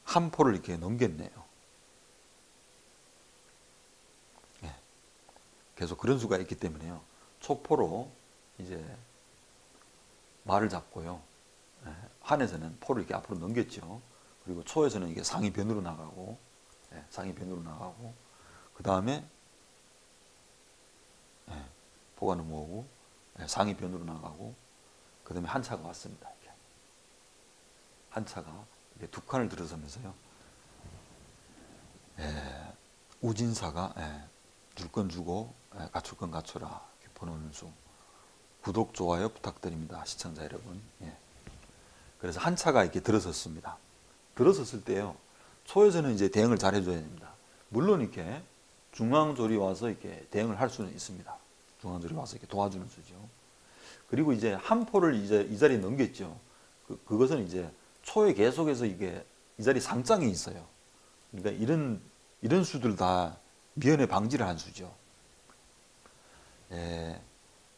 한 포를 이렇게 넘겼네요. 예. 계속 그런 수가 있기 때문에요. 촉포로 이제 말을 잡고요. 예. 한에서는 포를 이렇게 앞으로 넘겼죠. 그리고 초에서는 이게 상위 변으로 나가고, 예. 상위 변으로 나가고, 그 다음에 예. 포가 넘어오고, 예. 상위 변으로 나가고, 그 다음에 한차가 왔습니다. 이렇게. 한차가 두 칸을 들어서면서요. 예. 우진사가 예. 줄 건 주고 예. 갖출 건 갖춰라. 이렇게 보는 수. 구독, 좋아요 부탁드립니다. 시청자 여러분. 예. 그래서 한차가 이렇게 들어섰습니다. 들어섰을 때요. 초에서는 이제 대응을 잘 해줘야 됩니다. 물론 이렇게 중앙졸이 와서 이렇게 대응을 할 수는 있습니다. 중앙졸이 와서 이렇게 도와주는 수죠. 그리고 이제 한 포를 이제 이 자리에 넘겼죠. 그것은 이제 초에 계속해서 이게 이 자리 상장이 있어요. 그러니까 이런 수들 다 미연에 방지를 한 수죠. 예,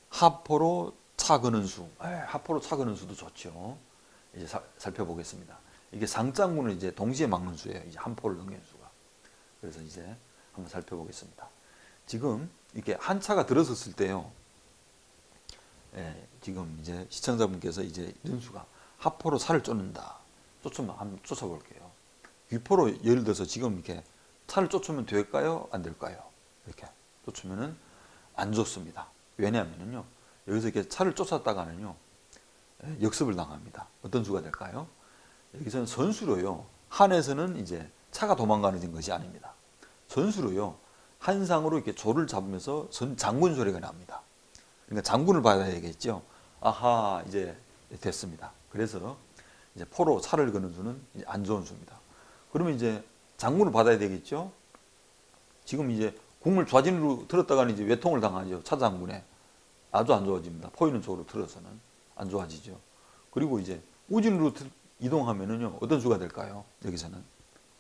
하포로 차 거는 수, 하포로 차 거는 수도 좋죠. 이제 살펴보겠습니다. 이게 상장군을 이제 동시에 막는 수예요. 이제 한 포를 넘기는 수가. 그래서 이제 한번 살펴보겠습니다. 지금 이렇게 한 차가 들어섰을 때요. 예, 지금 이제 시청자분께서 이제 이런 수가 하포로 차를 쫓는다. 쫓으면 한번 쫓아볼게요. 귀포로 예를 들어서 지금 이렇게 차를 쫓으면 될까요? 안 될까요? 이렇게 쫓으면은 안 좋습니다. 왜냐하면요. 여기서 이렇게 차를 쫓았다가는요. 역습을 당합니다. 어떤 수가 될까요? 여기서는 선수로요. 한에서는 이제 차가 도망가는 것이 아닙니다. 선수로요. 한상으로 이렇게 조를 잡으면서 장군 소리가 납니다. 그러니까 장군을 봐야 되겠죠. 아하, 이제 됐습니다. 그래서 이제 포로 차를 거는 수는 이제 안 좋은 수입니다. 그러면 이제 장군을 받아야 되겠죠. 지금 이제 궁을 좌진으로 틀었다가는 이제 외통을 당하죠. 차 장군에. 아주 안 좋아집니다. 포있는 쪽으로 틀어서는 안 좋아지죠. 그리고 이제 우진으로 이동하면은요. 어떤 수가 될까요? 여기서는.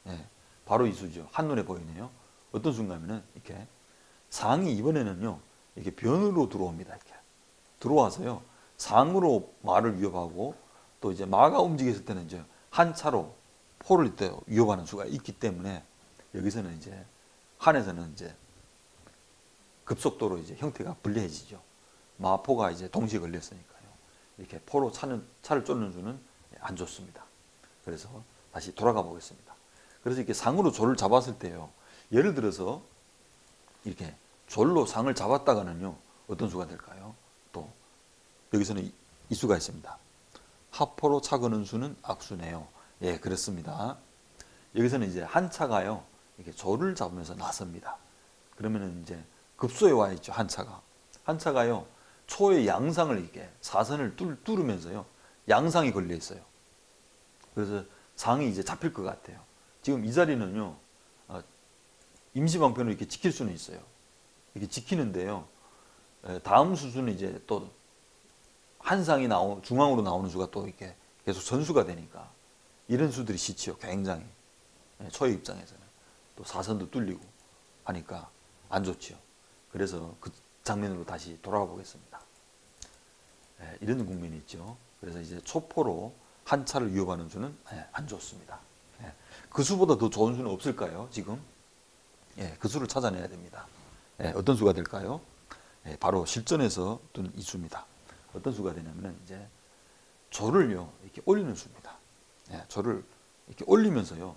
예, 바로 이 수죠. 한눈에 보이네요. 어떤 수인가 하면은 이렇게 상이 이번에는요. 이렇게 변으로 들어옵니다. 이렇게. 들어와서요. 상으로 마를 위협하고 또 이제 마가 움직였을 때는 이제 한 차로 포를 또 위협하는 수가 있기 때문에 여기서는 이제 한에서는 이제 급속도로 이제 형태가 불리해지죠. 마포가 이제 동시에 걸렸으니까요. 이렇게 포로 차를 쫓는 수는 안 좋습니다. 그래서 다시 돌아가 보겠습니다. 그래서 이렇게 상으로 졸을 잡았을 때요. 예를 들어서 이렇게 졸로 상을 잡았다가는요. 어떤 수가 될까요? 또 여기서는 이 수가 있습니다. 하포로 차 거는 수는 악수네요. 예, 그렇습니다. 여기서는 이제 한 차가요. 이렇게 졸을 잡으면서 나섭니다. 그러면은 이제 급소에 와 있죠. 한 차가. 한 차가요. 초의 양상을 이렇게 사선을 뚫으면서요. 양상이 걸려 있어요. 그래서 상이 이제 잡힐 것 같아요. 지금 이 자리는요. 임시방편으로 이렇게 지킬 수는 있어요. 이렇게 지키는데요. 다음 수순은 이제 또 한상이 중앙으로 나오는 수가 또 이렇게 계속 전수가 되니까 이런 수들이 싫지요. 굉장히. 초의 입장에서는. 또 사선도 뚫리고 하니까 안 좋지요. 그래서 그 장면으로 다시 돌아가 보겠습니다. 이런 국면이 있죠. 그래서 이제 초포로 한 차를 위협하는 수는 안 좋습니다. 그 수보다 더 좋은 수는 없을까요? 지금? 그 수를 찾아내야 됩니다. 어떤 수가 될까요? 바로 실전에서 둔 이 수입니다. 어떤 수가 되냐면은 이제 조를요 이렇게 올리는 수입니다. 조를 이렇게 올리면서요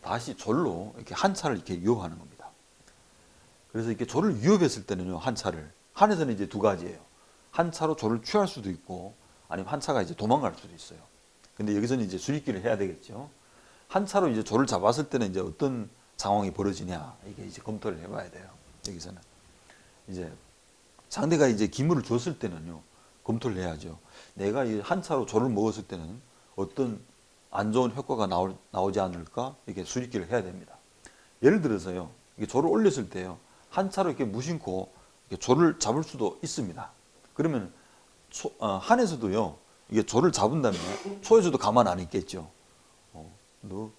다시 졸로 이렇게 한 차를 이렇게 위협하는 겁니다. 그래서 이렇게 조를 위협했을 때는요 한 차를 한에서는 이제 두 가지예요. 한 차로 조를 취할 수도 있고 아니면 한 차가 이제 도망갈 수도 있어요. 근데 여기서는 이제 수리기를 해야 되겠죠. 한 차로 이제 조를 잡았을 때는 이제 어떤 상황이 벌어지냐 이게 이제 검토를 해봐야 돼요. 여기서는 이제 상대가 이제 기물을 줬을 때는요 검토를 해야죠. 내가 이 한 차로 조를 먹었을 때는 어떤 안 좋은 효과가 나오지 않을까 이렇게 수리기를 해야 됩니다. 예를 들어서요 이게 조를 올렸을 때요 한 차로 이렇게 무심코 이렇게 조를 잡을 수도 있습니다. 그러면 한에서도요 이게 조를 잡은 다음에 초에서도 가만 안 있겠죠. 너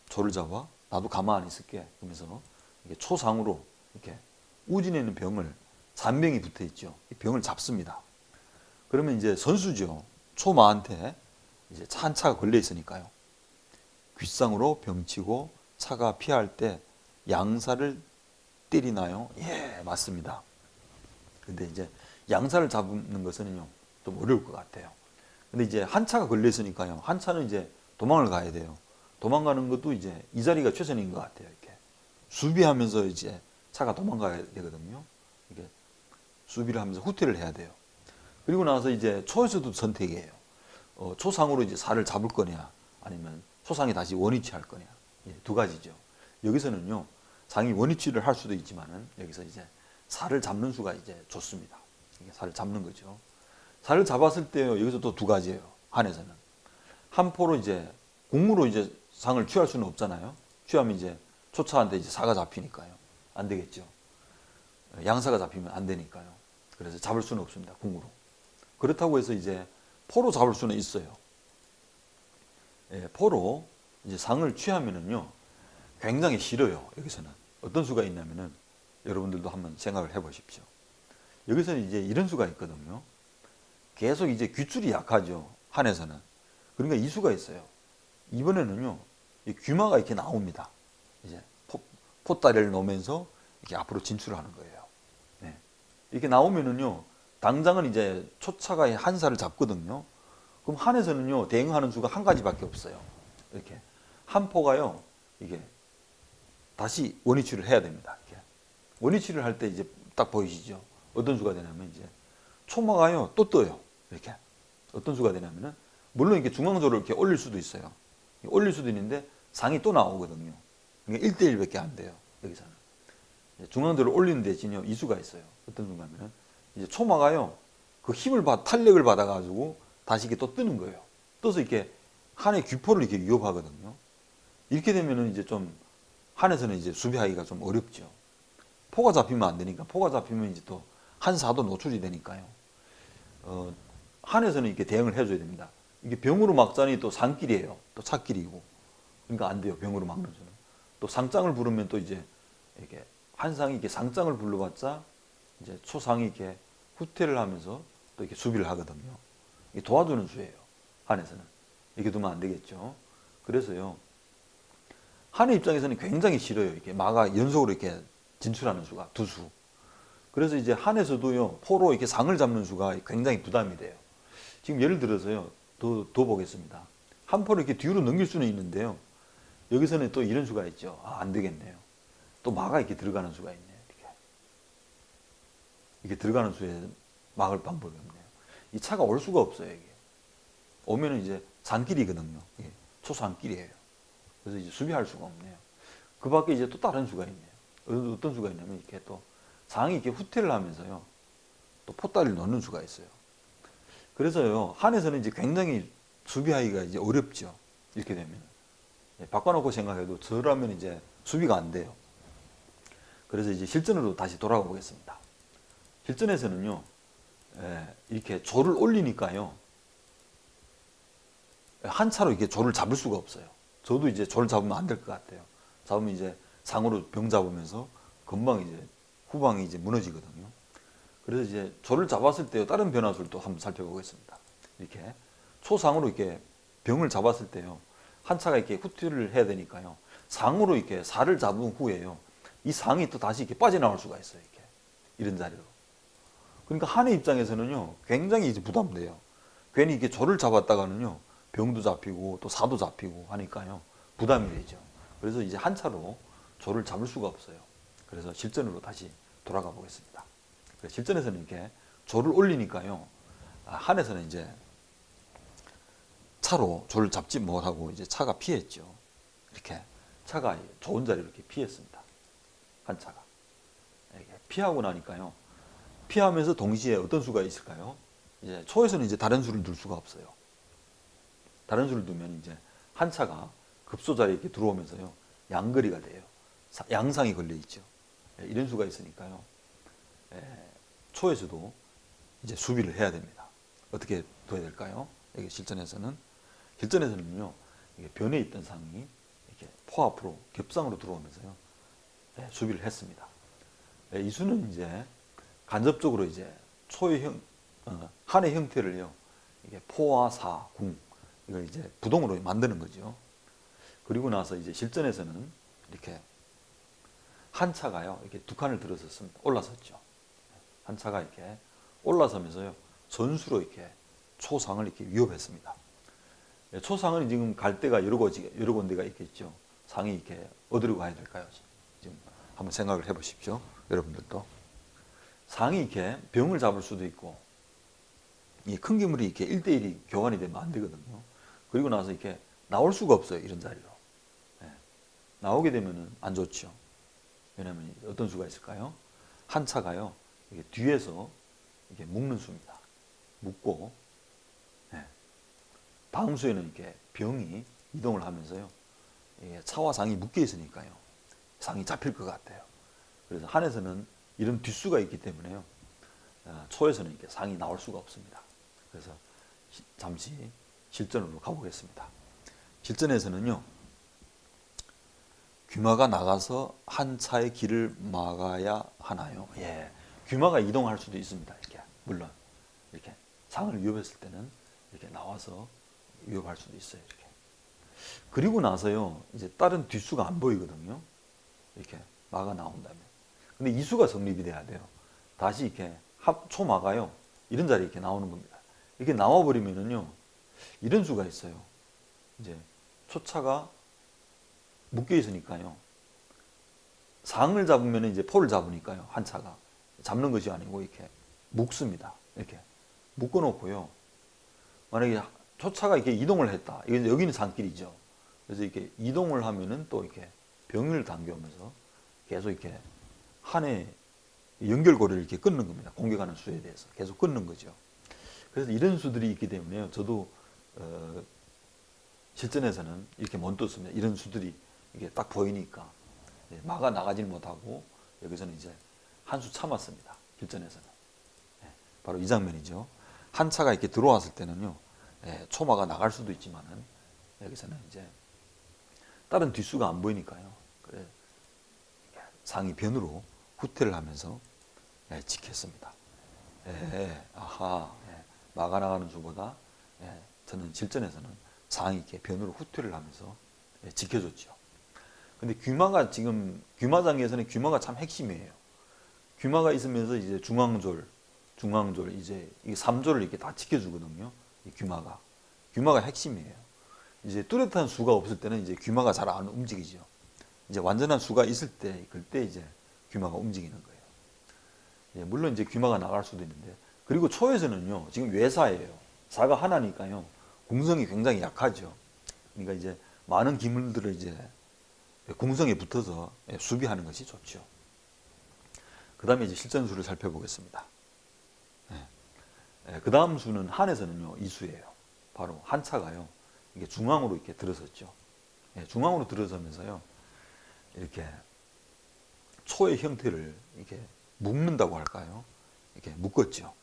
조를 잡아? 나도 가만 안 있을게. 그러면서 이렇게 초상으로 이렇게 우진에 있는 병을 잔병이 붙어 있죠. 이 병을 잡습니다. 그러면 이제 선수죠. 초마한테 이제 한 차가 걸려 있으니까요. 귓상으로 병치고 차가 피할 때 양사를 때리나요? 예, 맞습니다. 근데 이제 양사를 잡는 것은요, 좀 어려울 것 같아요. 근데 이제 한 차가 걸렸으니까요. 한 차는 이제 도망을 가야 돼요. 도망가는 것도 이제 이 자리가 최선인 것 같아요. 이렇게 수비하면서 이제 차가 도망가야 되거든요. 이게 수비를 하면서 후퇴를 해야 돼요. 그리고 나서 이제 초에서도 선택이에요. 초상으로 이제 살을 잡을 거냐, 아니면 초상이 다시 원위치할 거냐. 예, 두 가지죠. 여기서는요, 상이 원위치를 할 수도 있지만은 여기서 이제 살을 잡는 수가 이제 좋습니다. 이게 살을 잡는 거죠. 살을 잡았을 때요, 여기서 또 두 가지예요. 한에서는 한 포로 이제 공무로 이제 상을 취할 수는 없잖아요. 취하면 이제 초차한테 이제 사가 잡히니까요. 안 되겠죠. 양사가 잡히면 안 되니까요. 그래서 잡을 수는 없습니다. 공으로. 그렇다고 해서 이제 포로 잡을 수는 있어요. 예, 포로 이제 상을 취하면은요, 굉장히 싫어요. 여기서는 어떤 수가 있냐면은 여러분들도 한번 생각을 해보십시오. 여기서는 이제 이런 수가 있거든요. 계속 이제 귓줄이 약하죠. 한에서는. 그러니까 이 수가 있어요. 이번에는요, 이 귀마가 이렇게 나옵니다. 이제 포다리를 놓으면서 이렇게 앞으로 진출하는 거예요. 네. 이렇게 나오면은요, 당장은 이제 초차가 한 살을 잡거든요. 그럼 한에서는요, 대응하는 수가 한 가지밖에 없어요. 이렇게 한 포가요, 이게 다시 원위치를 해야 됩니다. 이렇게 원위치를 할 때 이제 딱 보이시죠? 어떤 수가 되냐면 이제 초마가요, 또 떠요. 이렇게 어떤 수가 되냐면은 물론 이렇게 중앙조를 이렇게 올릴 수도 있어요. 올릴 수도 있는데 상이 또 나오거든요. 그러니까 1대1밖에 안 돼요. 여기서는 중앙조를 올리는 대신요, 이 수가 있어요. 어떤 수가 하면은 이제 초마가요, 그 탄력을 받아가지고 다시 이렇게 또 뜨는 거예요. 떠서 이렇게 한의 귀포를 이렇게 위협하거든요. 이렇게 되면은 이제 좀 한에서는 이제 수비하기가 좀 어렵죠. 포가 잡히면 안 되니까, 포가 잡히면 이제 또 한사도 노출이 되니까요. 한에서는 이렇게 대응을 해줘야 됩니다. 이게 병으로 막자니 또 상길이에요. 또 차길이고. 그러니까 안 돼요. 병으로 막는 수는. 또 상장을 부르면 또 이제 이렇게 한상이 이렇게 상장을 불러봤자 이제 초상이 이렇게 후퇴를 하면서 또 이렇게 수비를 하거든요. 이게 도와주는 수예요. 한에서는. 이렇게 두면 안 되겠죠. 그래서요, 한의 입장에서는 굉장히 싫어요. 이렇게 마가 연속으로 이렇게 진출하는 수가 두 수. 그래서 이제 한에서도요, 포로 이렇게 상을 잡는 수가 굉장히 부담이 돼요. 지금 예를 들어서요, 더 보겠습니다. 한 포를 이렇게 뒤로 넘길 수는 있는데요. 여기서는 또 이런 수가 있죠. 아, 안 되겠네요. 또 마가 이렇게 들어가는 수가 있네요. 이렇게 들어가는 수에 막을 방법이 없네요. 이 차가 올 수가 없어요. 이게 오면은 이제 산길이거든요. 이게 초산길이에요. 그래서 이제 수비할 수가 없네요. 그 밖에 이제 또 다른 수가 있네요. 어떤 수가 있냐면 이렇게 또 상이 이렇게 후퇴를 하면서요, 또 포다리를 넣는 수가 있어요. 그래서요, 한에서는 이제 굉장히 수비하기가 이제 어렵죠. 이렇게 되면. 바꿔놓고 생각해도 저라면 이제 수비가 안 돼요. 그래서 이제 실전으로 다시 돌아가 보겠습니다. 실전에서는요, 이렇게 조를 올리니까요, 한 차로 이렇게 조를 잡을 수가 없어요. 저도 이제 조를 잡으면 안 될 것 같아요. 잡으면 이제 상으로 병 잡으면서 금방 이제 후방이 이제 무너지거든요. 그래서 이제 조를 잡았을 때요, 다른 변화수를 또 한번 살펴보겠습니다. 이렇게 초상으로 이렇게 병을 잡았을 때요, 한 차가 이렇게 후퇴를 해야 되니까요, 상으로 이렇게 살을 잡은 후에요, 이 상이 또 다시 이렇게 빠져나올 수가 있어요. 이렇게 이런 자리로. 그러니까 한의 입장에서는요, 굉장히 이제 부담돼요. 괜히 이렇게 조를 잡았다가는요, 병도 잡히고 또 사도 잡히고 하니까요, 부담이 되죠. 그래서 이제 한 차로 조를 잡을 수가 없어요. 그래서 실전으로 다시 돌아가 보겠습니다. 실전에서는 이렇게 조를 올리니까요, 한에서는 이제 차로 조를 잡지 못하고 이제 차가 피했죠. 이렇게 차가 좋은 자리로 이렇게 피했습니다. 한 차가. 이렇게 피하고 나니까요, 피하면서 동시에 어떤 수가 있을까요? 이제 초에서는 이제 다른 수를 둘 수가 없어요. 다른 수를 두면 이제 한 차가 급소 자리에 이렇게 들어오면서요, 양거리가 돼요. 양상이 걸려 있죠. 이런 수가 있으니까요, 초에서도 이제 수비를 해야 됩니다. 어떻게 둬야 될까요? 여기 실전에서는요, 이게 변에 있던 상이 이렇게 포 앞으로 겹상으로 들어오면서요, 수비를 했습니다. 이 수는 이제 간접적으로 이제 초의 한의 형태를요, 이게 포와 사, 궁, 이걸 이제 부동으로 만드는 거죠. 그리고 나서 이제 실전에서는 이렇게 한 차가요, 이렇게 두 칸을 들어섰습니다. 올라섰죠. 한 차가 이렇게 올라서면서요, 전수로 이렇게 초상을 이렇게 위협했습니다. 초상은 지금 갈 데가 여러 군데가 있겠죠. 상이 이렇게 어디로 가야 될까요? 지금 한번 생각을 해보십시오. 여러분들도. 상이 이렇게 병을 잡을 수도 있고, 이 큰 기물이 이렇게 1대1이 교환이 되면 안 되거든요. 그리고 나서 이렇게 나올 수가 없어요. 이런 자리로. 네. 나오게 되면은 안 좋죠. 왜냐하면 어떤 수가 있을까요? 한 차가요, 이게 뒤에서 이렇게 묶는 수입니다. 묶고, 네. 다음 수에는 이렇게 병이 이동을 하면서요, 차와 상이 묶여 있으니까요, 상이 잡힐 것 같아요. 그래서 한에서는 이런 뒷수가 있기 때문에요, 초에서는 이렇게 상이 나올 수가 없습니다. 그래서 잠시 실전으로 가보겠습니다. 실전에서는요, 귀마가 나가서 한 차의 길을 막아야 하나요? 예, 귀마가 이동할 수도 있습니다. 이렇게 물론 이렇게 상을 위협했을 때는 이렇게 나와서 위협할 수도 있어요. 이렇게. 그리고 나서요, 이제 다른 뒷수가 안 보이거든요. 이렇게 마가 나온다면. 근데 이 수가 성립이 돼야 돼요. 다시 이렇게 초마가요, 이런 자리에 이렇게 나오는 겁니다. 이렇게 나와버리면은요, 이런 수가 있어요. 이제 초차가 묶여 있으니까요, 상을 잡으면 이제 포를 잡으니까요, 한 차가 잡는 것이 아니고 이렇게 묶습니다. 이렇게 묶어 놓고요, 만약에 초차가 이렇게 이동을 했다. 이건 여기는 상길이죠. 그래서 이렇게 이동을 하면은 또 이렇게 병을 당겨오면서 계속 이렇게 한의 연결고리를 이렇게 끊는 겁니다. 공격하는 수에 대해서 계속 끊는 거죠. 그래서 이런 수들이 있기 때문에요, 저도 실전에서는 이렇게 못 뒀습니다. 이런 수들이 이게 딱 보이니까 마가 나가질 못하고 여기서는 이제 한 수 참았습니다. 실전에서는. 바로 이 장면이죠. 한 차가 이렇게 들어왔을 때는요, 초마가 나갈 수도 있지만은 여기서는 이제 다른 뒷수가 안 보이니까요, 그래 상이 변으로 후퇴를 하면서 지켰습니다. 아하, 마가 나가는 수보다 저는 실전에서는 상이 이렇게 변으로 후퇴를 하면서 지켜줬죠. 근데 귀마가 지금 귀마장에서는 귀마가 참 핵심이에요. 귀마가 있으면서 이제 중앙졸 이제 이 3졸을 이렇게 다 지켜주거든요. 이 귀마가 핵심이에요. 이제 뚜렷한 수가 없을 때는 이제 귀마가 잘 안 움직이죠. 이제 완전한 수가 있을 때 그때 이제 귀마가 움직이는 거예요. 물론 이제 귀마가 나갈 수도 있는데, 그리고 초에서는요, 지금 외사예요. 사가 하나니까요, 궁성이 굉장히 약하죠. 그러니까 이제 많은 기물들을 이제 궁성에 붙어서 수비하는 것이 좋죠. 그 다음에 이제 실전수를 살펴보겠습니다. 그 다음 수는 한에서는요, 이 수예요. 바로 한 차가요, 이게 중앙으로 이렇게 들어섰죠. 중앙으로 들어서면서요, 이렇게 초의 형태를 이렇게 묶는다고 할까요? 이렇게 묶었죠.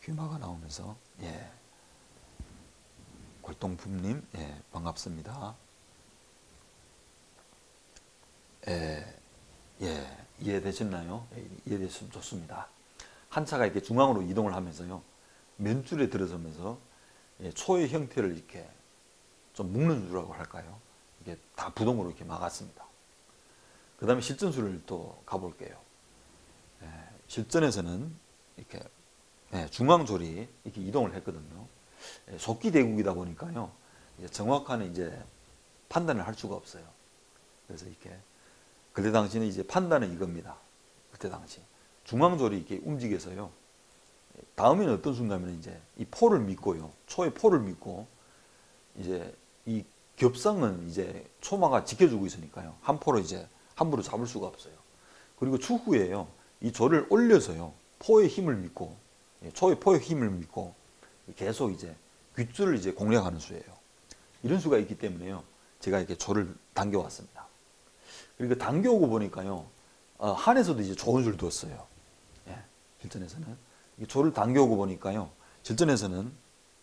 귀마가 나오면서, 골동품님, 반갑습니다. 이해되셨나요? 이해됐으면 좋습니다. 한 차가 이렇게 중앙으로 이동을 하면서요, 맨줄에 들어서면서 초의 형태를 이렇게 좀 묶는 수라고 할까요? 이게 다 부동으로 이렇게 막았습니다. 그 다음에 실전수를 또 가볼게요. 실전에서는 이렇게 중앙졸이 이렇게 이동을 했거든요. 속기 대국이다 보니까요, 정확한 이제 판단을 할 수가 없어요. 그래서 이렇게 그때 당시는 이제 판단은 이겁니다. 그때 당시 중앙졸이 이렇게 움직여서요, 다음에는 어떤 순간이면 이제 이 포를 믿고요, 초의 포를 믿고 이제 이 겹상은 이제 초마가 지켜주고 있으니까요, 한 포로 이제 함부로 잡을 수가 없어요. 그리고 추후에요, 이 졸을 올려서요, 포의 힘을 믿고, 초의 포의 힘을 믿고 계속 이제 귓줄을 이제 공략하는 수예요. 이런 수가 있기 때문에요, 제가 이렇게 졸을 당겨왔습니다. 그리고 당겨오고 보니까요, 한에서도 이제 좋은 줄 두었어요. 실전에서는 졸을 당겨오고 보니까요, 실전에서는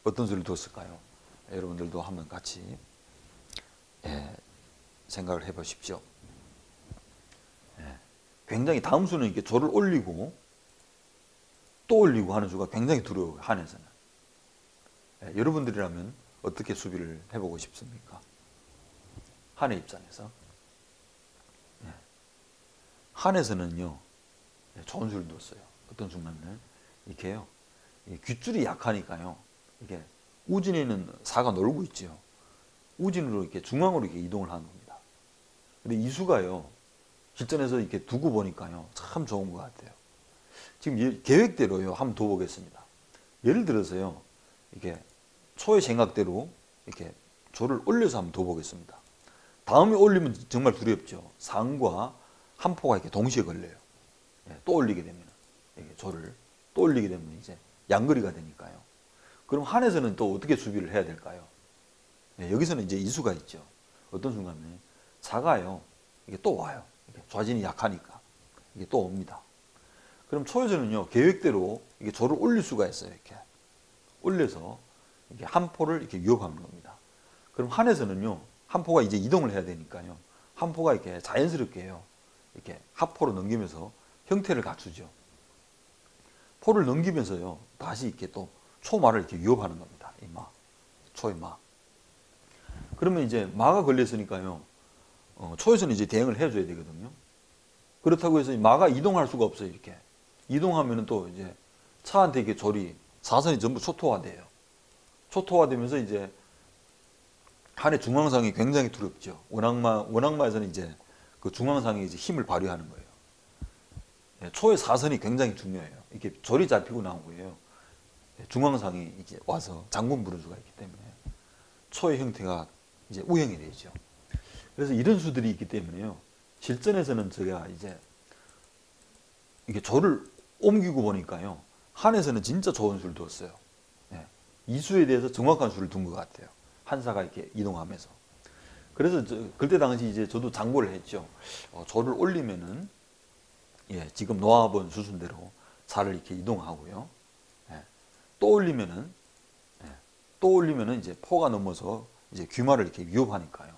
어떤 수를 두었을까요? 여러분들도 한번 같이 생각을 해보십시오. 굉장히 다음 수는 이렇게 졸을 올리고 또 올리고 하는 수가 굉장히 두려워요, 한에서는. 여러분들이라면 어떻게 수비를 해보고 싶습니까? 한의 입장에서. 예. 한에서는요, 좋은 수를 뒀어요. 어떤 순간은 이렇게요, 귓줄이 약하니까요, 이게 우진에는 사가 놀고 있죠. 우진으로 이렇게 중앙으로 이렇게 이동을 하는 겁니다. 근데 이수가요, 실전에서 이렇게 두고 보니까요, 참 좋은 것 같아요. 지금 계획대로요, 한번 둬보겠습니다. 예를 들어서요, 이게 초의 생각대로 이렇게 조를 올려서 한번 둬보겠습니다. 다음에 올리면 정말 두렵죠. 상과 한포가 이렇게 동시에 걸려요. 또 올리게 되면, 이게 조를 또 올리게 되면 이제 양거리가 되니까요. 그럼 한에서는 또 어떻게 수비를 해야 될까요? 여기서는 이제 이수가 있죠. 어떤 순간에 사가요, 이게 또 와요. 이게 좌진이 약하니까 이게 또 옵니다. 그럼 초에서는요, 계획대로 이게 조를 올릴 수가 있어요. 이렇게 올려서 이게 한 포를 이렇게 위협하는 겁니다. 그럼 한에서는요, 한 포가 이제 이동을 해야 되니까요, 한 포가 이렇게 자연스럽게요, 이렇게 하포로 넘기면서 형태를 갖추죠. 포를 넘기면서요, 다시 이렇게 또 초마를 이렇게 위협하는 겁니다. 이 마, 초의 마. 그러면 이제 마가 걸렸으니까요, 초에서는 이제 대응을 해줘야 되거든요. 그렇다고 해서 마가 이동할 수가 없어요. 이렇게 이동하면은 또 이제 차한테 이렇게 조리 사선이 전부 초토화돼요. 초토화되면서 이제 한의 중앙상이 굉장히 두렵죠. 원악마에서는 이제 그 중앙상이 이제 힘을 발휘하는 거예요. 초의 사선이 굉장히 중요해요. 이렇게 조리 잡히고 나온 거예요. 중앙상이 이제 와서 장군 부른 수가 있기 때문에 초의 형태가 이제 우형이 되죠. 그래서 이런 수들이 있기 때문에요, 실전에서는 제가 이제 이게 조를 옮기고 보니까요, 한에서는 진짜 좋은 수를 뒀어요. 이 수에 대해서 정확한 수를 둔 것 같아요. 한사가 이렇게 이동하면서. 그래서 그때 당시 이제 저도 장고를 했죠. 조를 올리면은, 지금 놓아본 수순대로 살을 이렇게 이동하고요. 또 올리면은, 이제 포가 넘어서 이제 귀마를 이렇게 위협하니까요.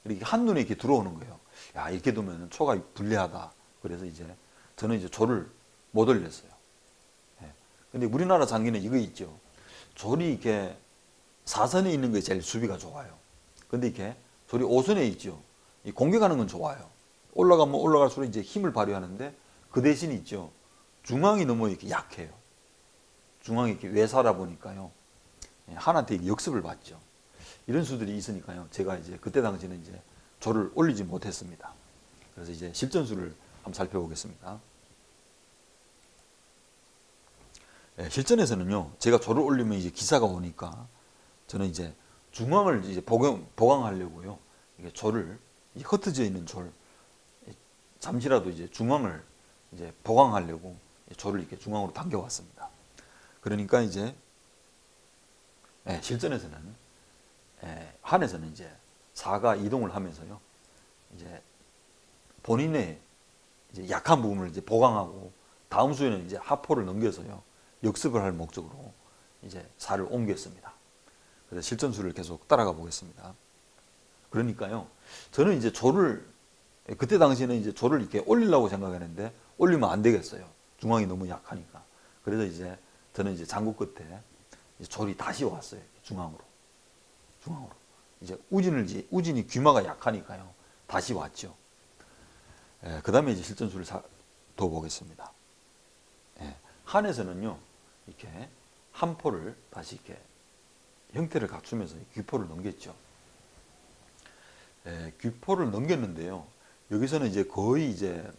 이렇게 한눈에 이렇게 들어오는 거예요. 야, 이렇게 두면 초가 불리하다. 그래서 이제 저는 이제 조를 못 올렸어요. 근데 우리나라 장기는 이거 있죠. 조리 이렇게 사선에 있는 게 제일 수비가 좋아요. 근데 이렇게 조리 5선에 있죠. 이 공격하는 건 좋아요. 올라가면 올라갈수록 이제 힘을 발휘하는데, 그 대신 있죠, 중앙이 너무 이렇게 약해요. 중앙이 이렇게 외사라 보니까요, 한한테 역습을 받죠. 이런 수들이 있으니까요, 제가 이제 그때 당시에는 이제 조를 올리지 못했습니다. 그래서 이제 실전수를 한번 살펴보겠습니다. 실전에서는요, 제가 조를 올리면 이제 기사가 오니까 저는 이제 중앙을 이제 보강하려고요, 이게 조를, 흩어져 있는 조를 잠시라도 이제 중앙을 이제 보강하려고 조를 이렇게 중앙으로 당겨왔습니다. 그러니까 이제 실전에서는, 한에서는 이제 사가 이동을 하면서요, 이제 본인의 이제 약한 부분을 이제 보강하고, 다음 수에는 이제 하포를 넘겨서요, 역습을 할 목적으로 이제 사를 옮겼습니다. 그래서 실전수를 계속 따라가 보겠습니다. 그러니까요, 저는 이제 조를, 그때 당시에는 이제 조를 이렇게 올리려고 생각했는데 올리면 안 되겠어요. 중앙이 너무 약하니까. 그래서 이제 저는 이제 장구 끝에 이제 조리 다시 왔어요. 중앙으로. 이제 우진이 귀마가 약하니까요, 다시 왔죠. 그 다음에 이제 실전수를 더 보겠습니다. 한에서는요, 이렇게 한 포를 다시 이렇게 형태를 갖추면서 귀포를 넘겼죠. 귀포를 넘겼는데요, 여기서는 이제 거의 이제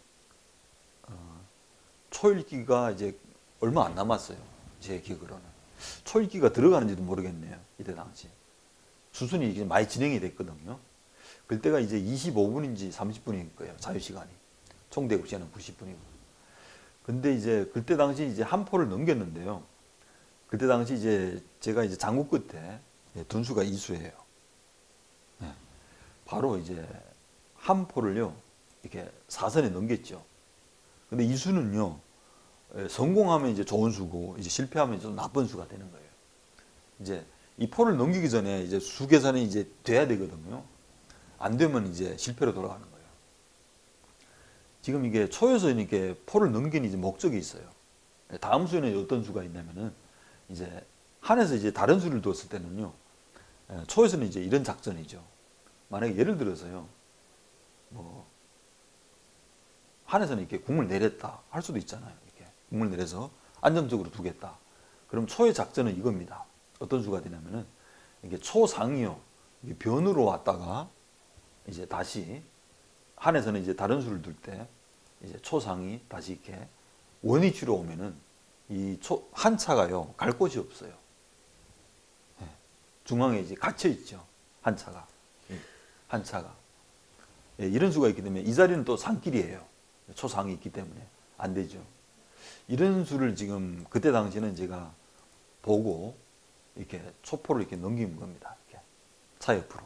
초읽기가 이제 얼마 안 남았어요. 제 기억으로는 초읽기가 들어가는지도 모르겠네요. 이때 당시 수순이 이제 많이 진행이 됐거든요. 그때가 이제 25분인지 30분일 거예요. 자유시간이 총 대국 시간은 90분이고. 근데 이제 그때 당시 이제 한 포를 넘겼는데요, 그때 당시 이제 제가 이제 장구 끝에 둔수가 이수예요. 바로 이제 한 포를요, 이렇게 사선에 넘겼죠. 근데 이수는요, 성공하면 이제 좋은 수고, 이제 실패하면 좀 나쁜 수가 되는 거예요. 이제 이 포를 넘기기 전에 이제 수 계산이 이제 돼야 되거든요. 안 되면 이제 실패로 돌아가는 거예요. 지금 이게 초에서 이렇게 포를 넘기는 이제 목적이 있어요. 다음 수에는 어떤 수가 있냐면은, 이제 한에서 이제 다른 수를 뒀을 때는요, 초에서는 이제 이런 작전이죠. 만약에 예를 들어서요, 뭐 한에서는 이렇게 국물 내렸다 할 수도 있잖아요. 이렇게 국물 내려서 안정적으로 두겠다. 그럼 초의 작전은 이겁니다. 어떤 수가 되냐면은 이게 초상이요, 이게 변으로 왔다가 이제 다시 한에서는 이제 다른 수를 둘 때 이제 초상이 다시 이렇게 원위치로 오면은 이 한차가요 갈 곳이 없어요. 중앙에 이제 갇혀 있죠. 한차가. 한차가. 이런 수가 있기 때문에 이 자리는 또 상길이에요. 초상이 있기 때문에 안 되죠. 이런 수를 지금 그때 당시에는 제가 보고 이렇게 초포를 이렇게 넘기는 겁니다. 이렇게 차 옆으로.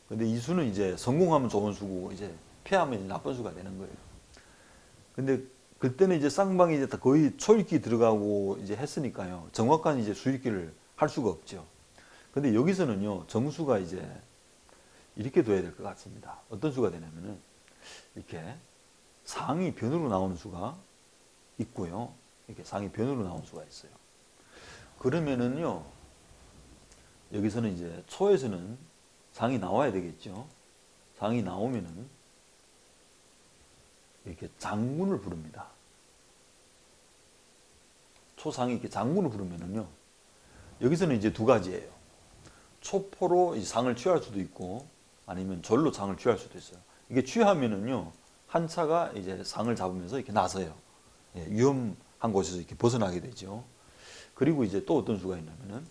근데 이 수는 이제 성공하면 좋은 수고 이제 패하면 이제 나쁜 수가 되는 거예요. 근데 그때는 이제 쌍방이 이제 거의 초읽기 들어가고 이제 했으니까요. 정확한 이제 수읽기를 할 수가 없죠. 근데 여기서는요, 정수가 이제 이렇게 둬야 될 것 같습니다. 어떤 수가 되냐면은 이렇게 상이 변으로 나오는 수가 있고요. 이렇게 상이 변으로 나오는 수가 있어요. 그러면은요, 여기서는 이제 초에서는 상이 나와야 되겠죠. 상이 나오면은 이렇게 장군을 부릅니다. 초상이 이렇게 장군을 부르면은요, 여기서는 이제 두 가지예요. 초포로 상을 취할 수도 있고, 아니면 절로 상을 취할 수도 있어요. 이게 취하면은요, 한차가 이제 상을 잡으면서 이렇게 나서요. 위험한 곳에서 이렇게 벗어나게 되죠. 그리고 이제 또 어떤 수가 있냐면은,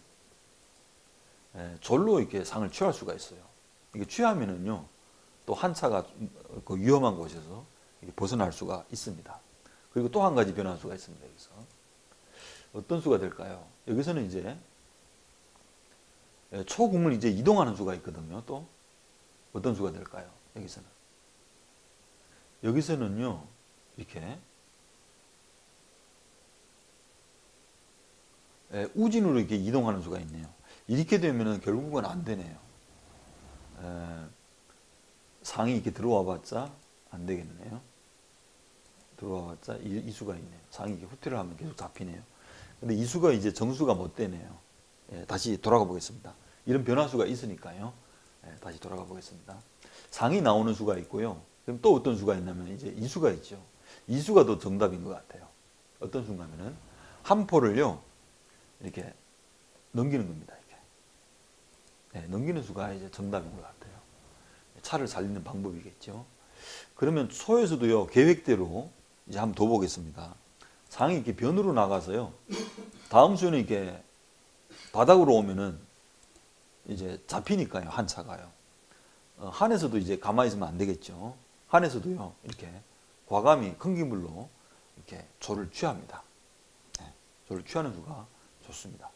절로 이렇게 상을 취할 수가 있어요. 이게 취하면은요, 또 한차가 그 위험한 곳에서 벗어날 수가 있습니다. 그리고 또 한 가지 변화수가 있습니다. 여기서 어떤 수가 될까요? 여기서는 이제 초국물 이제 이동하는 수가 있거든요. 또 어떤 수가 될까요? 여기서는요 이렇게 우진으로 이렇게 이동하는 수가 있네요. 이렇게 되면은 결국은 안 되네요. 상이 이렇게 들어와봤자 안 되겠네요. 들어와봤자 이 수가 있네요. 상이 이렇게 후퇴를 하면 계속 잡히네요. 근데 이 수가 이제 정수가 못 되네요. 다시 돌아가 보겠습니다. 이런 변화수가 있으니까요. 다시 돌아가 보겠습니다. 상이 나오는 수가 있고요. 그럼 또 어떤 수가 있냐면 이제 이 수가 있죠. 이 수가 더 정답인 것 같아요. 어떤 수가면은 한 포를요 이렇게 넘기는 겁니다. 이렇게 넘기는 수가 이제 정답인 것 같아요. 차를 살리는 방법이겠죠. 그러면 초에서도요 계획대로 이제 한번 더 보겠습니다. 상이 이렇게 변으로 나가서요. 다음 수는 이렇게 바닥으로 오면은 이제 잡히니까요, 한 차가요. 한에서도 이제 가만히 있으면 안 되겠죠. 한에서도요, 이렇게 과감히 큰 기물로 이렇게 조를 취합니다. 조를 취하는 수가 좋습니다.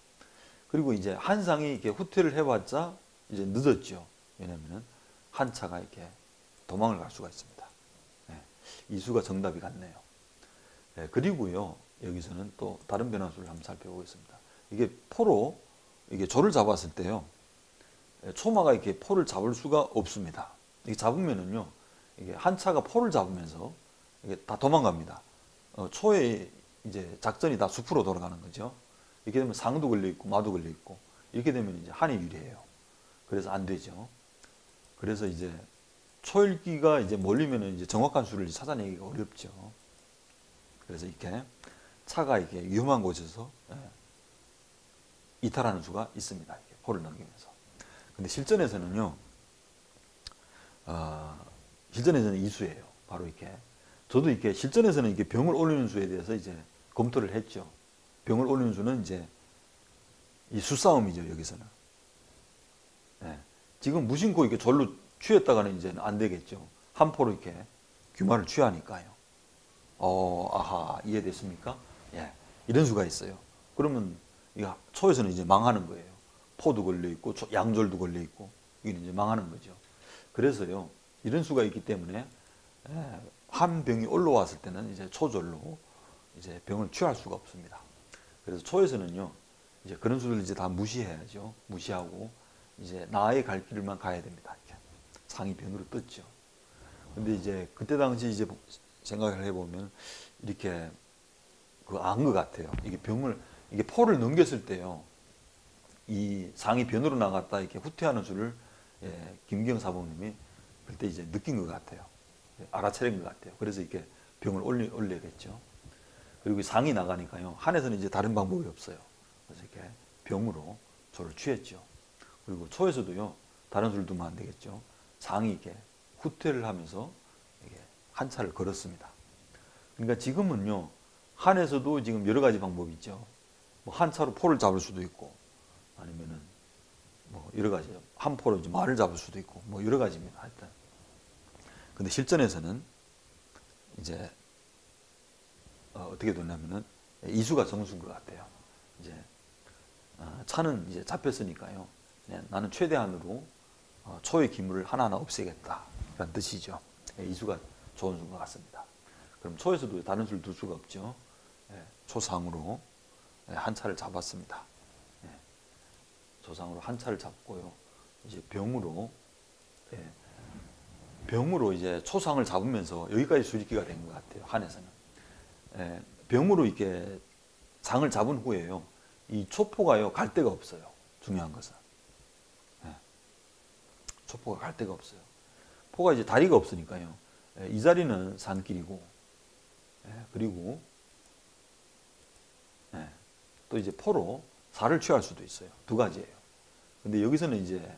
그리고 이제 한 상이 이렇게 후퇴를 해봤자 이제 늦었죠. 왜냐면은 한 차가 이렇게 도망을 갈 수가 있습니다. 이 수가 정답이 같네요. 그리고요, 여기서는 또 다른 변화수를 한번 살펴보겠습니다. 이게 포로 이게 조를 잡았을 때요, 초마가 이렇게 포를 잡을 수가 없습니다. 이게 잡으면은요, 이게 한 차가 포를 잡으면서 이게 다 도망갑니다. 초의 이제 작전이 다 숲으로 돌아가는 거죠. 이렇게 되면 상도 걸려 있고 마도 걸려 있고 이렇게 되면 이제 한이 유리해요. 그래서 안 되죠. 그래서 이제 초읽기가 이제 몰리면은 이제 정확한 수를 찾아내기가 어렵죠. 그래서 이렇게 차가 이렇게 위험한 곳에서 이탈하는 수가 있습니다. 이렇게 포를 넘기면서. 근데 실전에서는요, 실전에서는 이 수예요. 바로 이렇게. 저도 이렇게 실전에서는 이렇게 병을 올리는 수에 대해서 이제 검토를 했죠. 병을 올리는 수는 이제 이 수싸움이죠, 여기서는. 지금 무심코 이렇게 절로 취했다가는 이제는 안 되겠죠. 한 포로 이렇게 규마를 취하니까요. 아하, 이해됐습니까? 예. 이런 수가 있어요. 그러면 이거 초에서는 이제 망하는 거예요. 포도 걸려 있고 양절도 걸려 있고 이게 이제 망하는 거죠. 그래서요, 이런 수가 있기 때문에 한 병이 올라왔을 때는 이제 초절로 이제 병을 취할 수가 없습니다. 그래서 초에서는요, 이제 그런 수를 이제 다 무시해야죠. 무시하고 이제 나의 갈 길만 가야 됩니다. 이렇게. 상이 변으로 떴죠. 근데 이제 그때 당시 이제 생각을 해보면 이렇게 안 것 같아요. 이게 포를 넘겼을 때요, 이 상이 변으로 나갔다 이렇게 후퇴하는 수를 김기영 사범님이 그때 이제 느낀 것 같아요. 알아차린 것 같아요. 그래서 이렇게 병을 올려야겠죠. 그리고 상이 나가니까요. 한에서는 이제 다른 방법이 없어요. 그래서 이렇게 병으로 조를 취했죠. 그리고 초에서도요. 다른 수를 두면 안 되겠죠. 상이 이렇게 후퇴를 하면서 이게 한 차를 걸었습니다. 그러니까 지금은요. 한에서도 지금 여러 가지 방법이 있죠. 뭐 한 차로 포를 잡을 수도 있고 아니면은 뭐 여러 가지 한 포로 이제 말을 잡을 수도 있고 뭐 여러 가지입니다. 하여튼. 근데 실전에서는 이제 어떻게 됐냐면은 이수가 정수인 것 같아요. 이제 차는 이제 잡혔으니까요. 나는 최대한으로 초의 기물을 하나하나 없애겠다라는 뜻이죠. 이수가 좋은 수인 것 같습니다. 그럼 초에서도 다른 수를 둘 수가 없죠. 초상으로 한 차를 잡았습니다. 초상으로 한 차를 잡고요. 이제 병으로 이제 초상을 잡으면서 여기까지 수리기가 된 것 같아요. 한에서는 병으로 이렇게 상을 잡은 후에요. 이 초포가요 갈 데가 없어요. 중요한 것은 초포가 갈 데가 없어요. 포가 이제 다리가 없으니까요. 이 자리는 산길이고 그리고 또 이제 포로 살을 취할 수도 있어요. 두 가지예요. 근데 여기서는 이제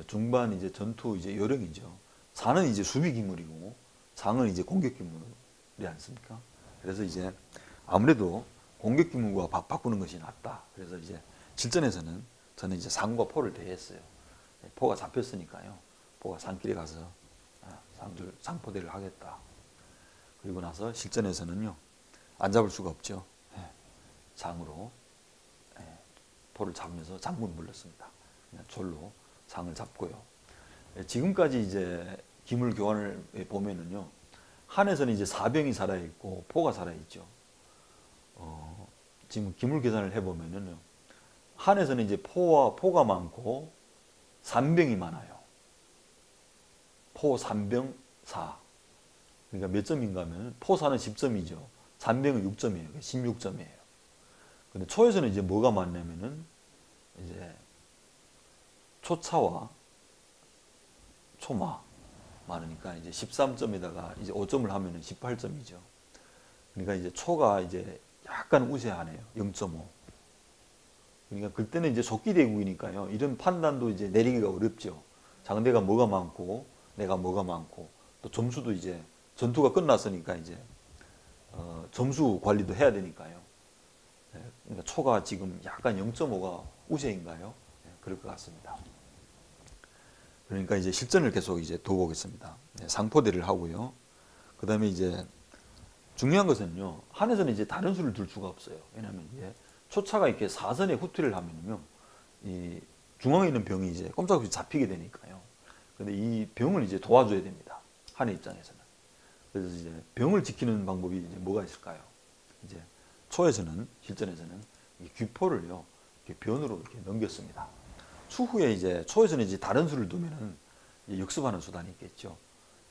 중반 이제 전투 이제 요령이죠. 산은 이제 수비 기물이고 상은 이제 공격 기물이 않습니까? 그래서 이제 아무래도 공격 기물과 바꾸는 것이 낫다. 그래서 이제 실전에서는 저는 이제 상과 포를 대했어요. 포가 잡혔으니까요. 포가 산길에 가서 상포대를 하겠다. 그리고 나서 실전에서는요. 안 잡을 수가 없죠. 상으로 포를 잡으면서 장군을 불렀습니다. 그냥 졸로 상을 잡고요. 지금까지 이제 기물 교환을 보면은요. 한에서는 이제 사병이 살아있고 포가 살아있죠. 지금 기물 계산을 해보면은요. 한에서는 이제 포가 많고 산병이 많아요. 포, 산병, 사. 그러니까 몇 점인가 하면 포사는 10점이죠. 산병은 6점이에요. 16점이에요. 근데 초에서는 이제 뭐가 많냐면은 이제 초차와 초마 많으니까 이제 13점에다가 이제 5점을 하면은 18점이죠. 그러니까 이제 초가 이제 약간 우세하네요. 0.5. 그러니까 그때는 이제 적기 대국이니까요. 이런 판단도 이제 내리기가 어렵죠. 상대가 뭐가 많고 내가 뭐가 많고 또 점수도 이제 전투가 끝났으니까 이제 점수 관리도 해야 되니까요. 그러니까 초가 지금 약간 0.5가 우세인가요? 그럴 것 같습니다. 그러니까 이제 실전을 계속 이제 둬보겠습니다. 상포대를 하고요. 그 다음에 이제 중요한 것은요. 한에서는 이제 다른 수를 둘 수가 없어요. 왜냐하면 이제 초차가 이렇게 사선에 후퇴를 하면요. 이 중앙에 있는 병이 이제 꼼짝없이 잡히게 되니까요. 근데 이 병을 이제 도와줘야 됩니다. 한의 입장에서는. 그래서 이제 병을 지키는 방법이 이제 뭐가 있을까요? 이제 초에서는 실전에서는 이 귀포를요 이렇게 변으로 이렇게 넘겼습니다. 추후에 이제 초에서는 이제 다른 수를 두면은 이제 역습하는 수단이 있겠죠.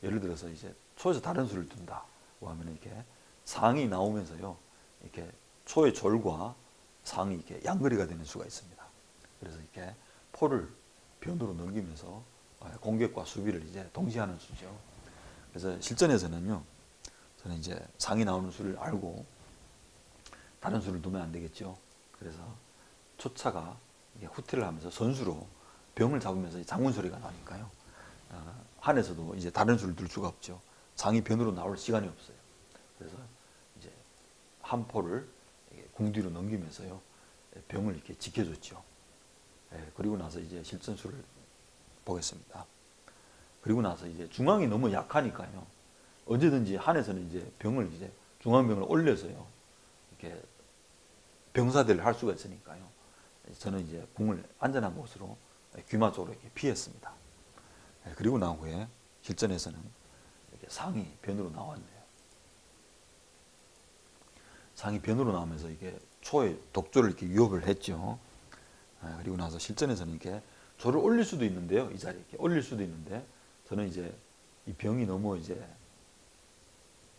예를 들어서 이제 초에서 다른 수를 둔다고 하면 이렇게 상이 나오면서요 이렇게 초의 졸과 상이 이렇게 양거리가 되는 수가 있습니다. 그래서 이렇게 포를 변으로 넘기면서 공격과 수비를 이제 동시에 하는 수죠. 그래서 실전에서는요 저는 이제 상이 나오는 수를 알고 다른 수를 두면 안 되겠죠. 그래서 초차가 후퇴를 하면서 선수로 병을 잡으면서 장군 소리가 나니까요. 한에서도 이제 다른 수를 둘 수가 없죠. 상이 변으로 나올 시간이 없어요. 그래서 이제 한 포를 궁 뒤로 넘기면서요. 병을 이렇게 지켜줬죠. 그리고 나서 이제 실전수를 보겠습니다. 그리고 나서 이제 중앙이 너무 약하니까요. 언제든지 한에서는 이제 병을 이제 중앙병을 올려서요. 이렇게 병사대를 할 수가 있으니까요. 저는 이제 궁을 안전한 곳으로 귀마 쪽으로 이렇게 피했습니다. 그리고 난 후에 실전에서는 이렇게 상이 변으로 나왔네요. 상이 변으로 나오면서 이게 초의 독조를 이렇게 위협을 했죠. 그리고 나서 실전에서는 이렇게 조를 올릴 수도 있는데요. 이 자리에 이렇게 올릴 수도 있는데 저는 이제 이 병이 너무 이제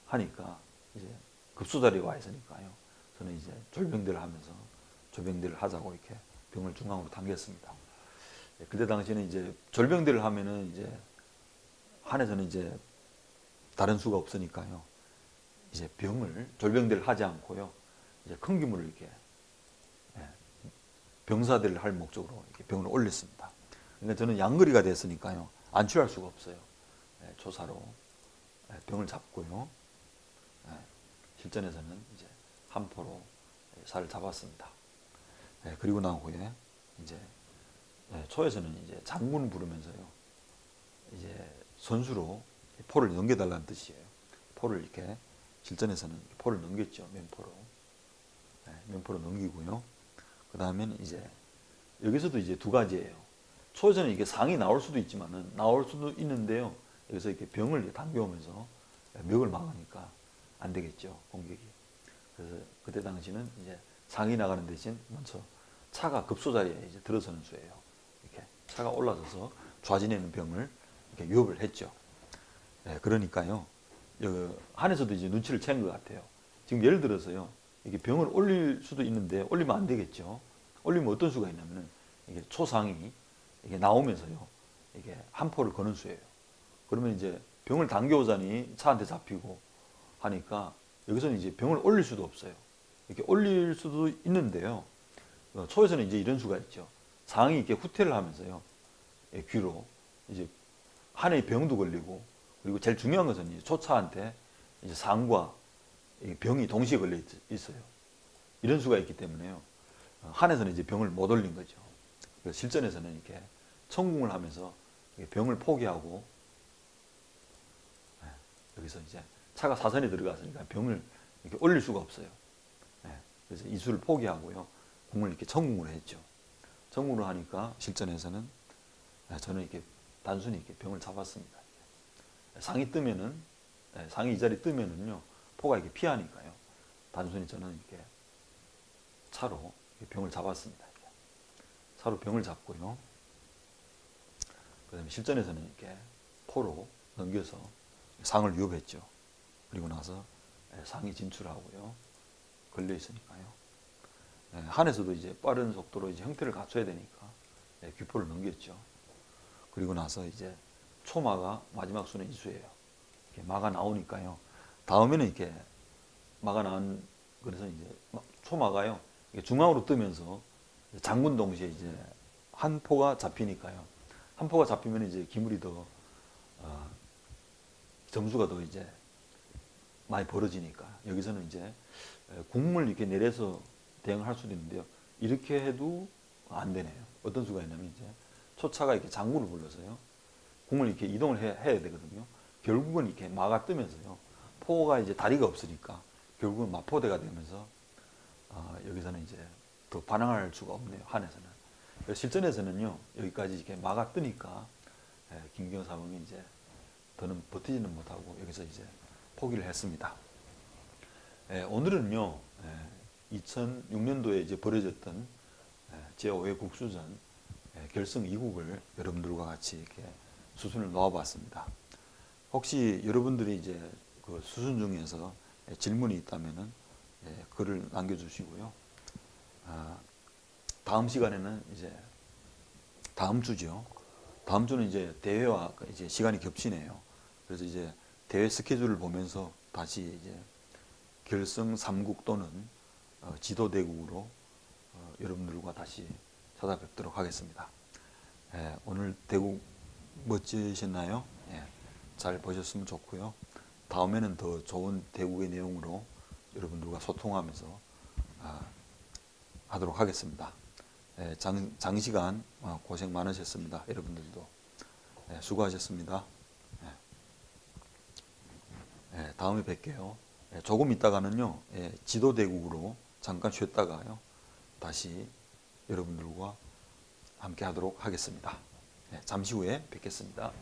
하니까 이제 급소 자리에 와 있으니까요. 저는 이제 졸병대를 하면서 조병대를 하자고 이렇게 병을 중앙으로 당겼습니다. 그때 당시에는 이제 절병대를 하면은 이제 한에서는 이제 다른 수가 없으니까요. 이제 절병대를 하지 않고요. 이제 큰 규모를 이렇게 병사대를 할 목적으로 이렇게 병을 올렸습니다. 그러니까 저는 양거리가 됐으니까요. 안출할 수가 없어요. 조사로 병을 잡고요. 실전에서는 이제 함포로 살을 잡았습니다. 그리고 난 후에 이제 초에서는 이제 장군 부르면서요. 이제 선수로 포를 넘겨달라는 뜻이에요. 포를 이렇게 실전에서는 포를 넘겼죠. 면포로. 면포로 넘기고요. 그 다음에는 이제 여기서도 이제 두 가지예요. 초에서는 이게 상이 나올 수도 있지만은 나올 수도 있는데요. 여기서 이렇게 병을 당겨오면서 멱을 막으니까 안 되겠죠. 공격이. 그래서 그때 당시는 이제 상이 나가는 대신 먼저 차가 급소자리에 이제 들어서는 수예요. 이렇게 차가 올라서서 좌진하는 병을 이렇게 유업을 했죠. 그러니까요. 한에서도 이제 눈치를 챈 것 같아요. 지금 예를 들어서요. 이게 병을 올릴 수도 있는데 올리면 안 되겠죠. 올리면 어떤 수가 있냐면은 이게 초상이 이게 나오면서요. 이게 함포를 거는 수예요. 그러면 이제 병을 당겨오자니 차한테 잡히고 하니까 여기서는 이제 병을 올릴 수도 없어요. 이렇게 올릴 수도 있는데요. 초에서는 이제 이런 수가 있죠. 상이 이렇게 후퇴를 하면서요. 귀로 이제 한의 병도 걸리고 그리고 제일 중요한 것은 이제 초차한테 이제 상과 병이 동시에 걸려 있어요. 이런 수가 있기 때문에요. 한에서는 이제 병을 못 올린 거죠. 그래서 실전에서는 이렇게 천궁을 하면서 병을 포기하고 여기서 이제 차가 사선에 들어갔으니까 병을 이렇게 올릴 수가 없어요. 그래서 이 수를 포기하고요. 궁을 이렇게 천궁을 했죠. 천궁을 하니까 실전에서는 저는 이렇게 단순히 이렇게 병을 잡았습니다. 상이 뜨면은 상이 이 자리 뜨면은요 포가 이렇게 피하니까요. 단순히 저는 이렇게 차로 병을 잡았습니다. 이렇게. 차로 병을 잡고요. 그다음에 실전에서는 이렇게 포로 넘겨서 상을 유업했죠. 그리고 나서 상이 진출하고요. 걸려 있으니까요. 한에서도 이제 빠른 속도로 이제 형태를 갖춰야 되니까 귀포를 넘겼죠. 그리고 나서 이제 초마가 마지막 수는 이수예요. 이렇게 마가 나오니까요. 다음에는 이렇게 마가 나온 그래서 이제 초마가요 중앙으로 뜨면서 장군 동시에 이제 한 포가 잡히니까요. 한 포가 잡히면 이제 기물이 더 점수가 더 이제 많이 벌어지니까 여기서는 이제 궁을 이렇게 내려서 대응을 할 수도 있는데요. 이렇게 해도 안 되네요. 어떤 수가 있냐면 이제 초차가 이렇게 장군을 불러서요. 궁을 이렇게 이동을 해야 되거든요. 결국은 이렇게 마가 뜨면서요. 포가 이제 다리가 없으니까 결국은 마포대가 되면서 여기서는 이제 더 반항할 수가 없네요. 한에서는. 실전에서는요. 여기까지 이렇게 마가 뜨니까 김경사범이 이제 더는 버티지는 못하고 여기서 이제 포기를 했습니다. 오늘은요. 2006년도에 이제 벌어졌던 제5회 국수전 결승 2국을 여러분들과 같이 이렇게 수순을 놓아봤습니다. 혹시 여러분들이 이제 그 수순 중에서 질문이 있다면은 글을 남겨주시고요. 다음 시간에는 이제 다음 주죠. 다음 주는 이제 대회와 이제 시간이 겹치네요. 그래서 이제 대회 스케줄을 보면서 다시 이제 결승 3국 또는 지도 대국으로 여러분들과 다시 찾아뵙도록 하겠습니다. 오늘 대국 멋지셨나요? 잘 보셨으면 좋고요. 다음에는 더 좋은 대국의 내용으로 여러분들과 소통하면서 하도록 하겠습니다. 장시간 고생 많으셨습니다. 여러분들도 수고하셨습니다. 다음에 뵐게요. 조금 있다가는요 지도대국으로 잠깐 쉬었다가요 다시 여러분들과 함께 하도록 하겠습니다. 잠시 후에 뵙겠습니다.